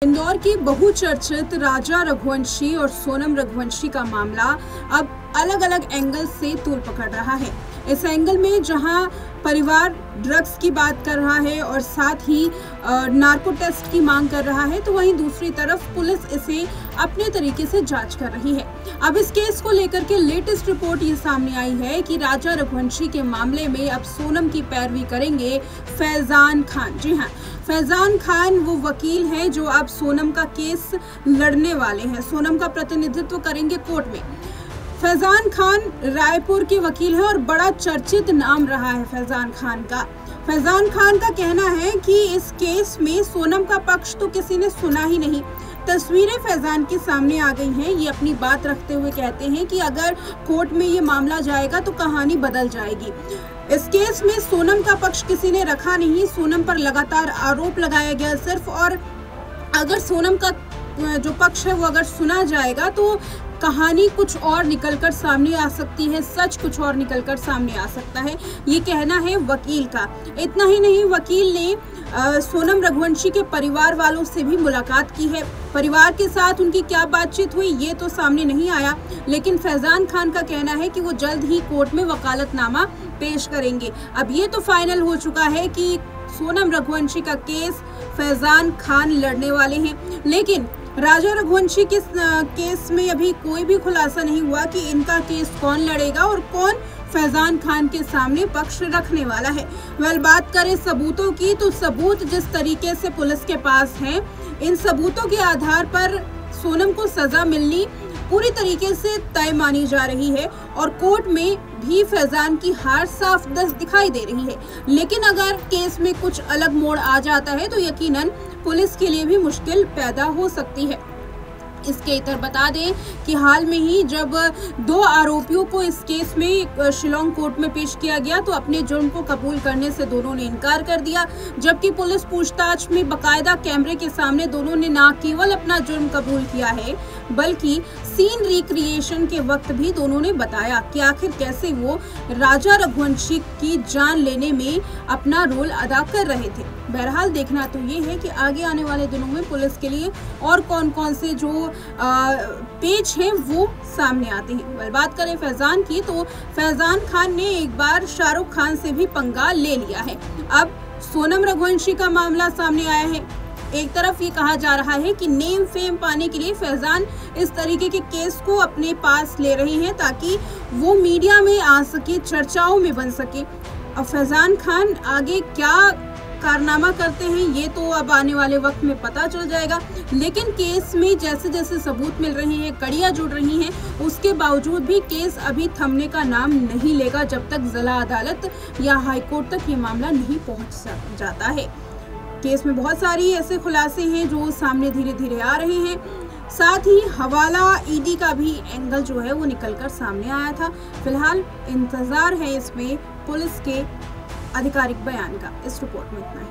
इंदौर की बहुचर्चित राजा रघुवंशी और सोनम रघुवंशी का मामला अब अलग अलग एंगल से तूल पकड़ रहा है। इस एंगल में जहां परिवार ड्रग्स की बात कर रहा है और साथ ही नार्को टेस्ट की मांग कर रहा है, तो वहीं दूसरी तरफ पुलिस इसे अपने तरीके से जांच कर रही है। अब इस केस को लेकर के लेटेस्ट रिपोर्ट ये सामने आई है कि राजा रघुवंशी के मामले में अब सोनम की पैरवी करेंगे फैजान खान। जी हाँ, फैजान खान वो वकील हैं जो अब सोनम का केस लड़ने वाले हैं, सोनम का प्रतिनिधित्व करेंगे कोर्ट में। फैजान खान रायपुर के वकील हैं और बड़ा चर्चित नाम रहा है फैजान खान का। फैजान खान का कहना है कि इस केस में सोनम का पक्ष तो किसी ने सुना ही नहीं। तस्वीरें फैजान के सामने आ गई हैं। ये अपनी बात रखते हुए कहते हैं कि अगर कोर्ट में ये मामला जाएगा तो कहानी बदल जाएगी। इस केस में सोनम का पक्ष किसी ने रखा नहीं, सोनम पर लगातार आरोप लगाया गया सिर्फ, और अगर सोनम का जो पक्ष है वो अगर सुना जाएगा तो कहानी कुछ और निकलकर सामने आ सकती है, सच कुछ और निकलकर सामने आ सकता है, ये कहना है वकील का। इतना ही नहीं, वकील ने सोनम रघुवंशी के परिवार वालों से भी मुलाकात की है। परिवार के साथ उनकी क्या बातचीत हुई ये तो सामने नहीं आया, लेकिन फैजान खान का कहना है कि वो जल्द ही कोर्ट में वकालतनामा पेश करेंगे। अब ये तो फाइनल हो चुका है कि सोनम रघुवंशी का केस फैजान खान लड़ने वाले हैं, लेकिन राजा रघुवंशी के केस में अभी कोई भी खुलासा नहीं हुआ कि इनका केस कौन लड़ेगा और कौन फैजान खान के सामने पक्ष रखने वाला है। बात करें सबूतों की, तो सबूत जिस तरीके से पुलिस के पास हैं, इन सबूतों के आधार पर सोनम को सजा मिलनी पूरी तरीके से तय मानी जा रही है और कोर्ट में भी फैजान की हार साफ दिखाई दे रही है। लेकिन अगर केस में कुछ अलग मोड़ आ जाता है तो यकीनन पुलिस के लिए भी मुश्किल पैदा हो सकती है। इसके इतर बता दें कि हाल में ही जब दो आरोपियों को इस केस में शिलोंग कोर्ट में पेश किया गया तो अपने जुर्म को कबूल करने से दोनों ने इनकार कर दिया, जबकि पुलिस पूछताछ में बकायदा कैमरे के सामने दोनों ने न केवल अपना जुर्म कबूल किया है बल्कि सीन रिक्रिएशन के वक्त भी दोनों ने बताया कि आखिर कैसे वो राजा रघुवंशी की जान लेने में अपना रोल अदा कर रहे थे। बहरहाल देखना तो ये है कि आगे आने वाले दिनों में पुलिस के लिए और कौन कौन से जो पेज हैं वो सामने आते हैं। बात करें फैजान की, तो फैजान खान ने एक बार शाहरुख खान से भी पंगा ले लिया है। अब सोनम रघुवंशी का मामला सामने आया है। एक तरफ ये कहा जा रहा है कि नेम फेम पाने के लिए फैजान इस तरीके के केस को अपने पास ले रही हैं ताकि वो मीडिया में आ सके, चर्चाओं में बन सके। अब फैजान खान आगे क्या कारनामा करते हैं ये तो अब आने वाले वक्त में पता चल जाएगा, लेकिन केस में जैसे जैसे सबूत मिल रहे हैं, कड़ियां जुड़ रही हैं, उसके बावजूद भी केस अभी थमने का नाम नहीं लेगा जब तक जिला अदालत या हाईकोर्ट तक ये मामला नहीं पहुंच जाता है। केस में बहुत सारी ऐसे खुलासे हैं जो सामने धीरे धीरे आ रहे हैं। साथ ही हवाला ईडी का भी एंगल जो है वो निकलकर सामने आया था। फिलहाल इंतजार है इसमें पुलिस के आधिकारिक बयान का। इस रिपोर्ट में इतना ही।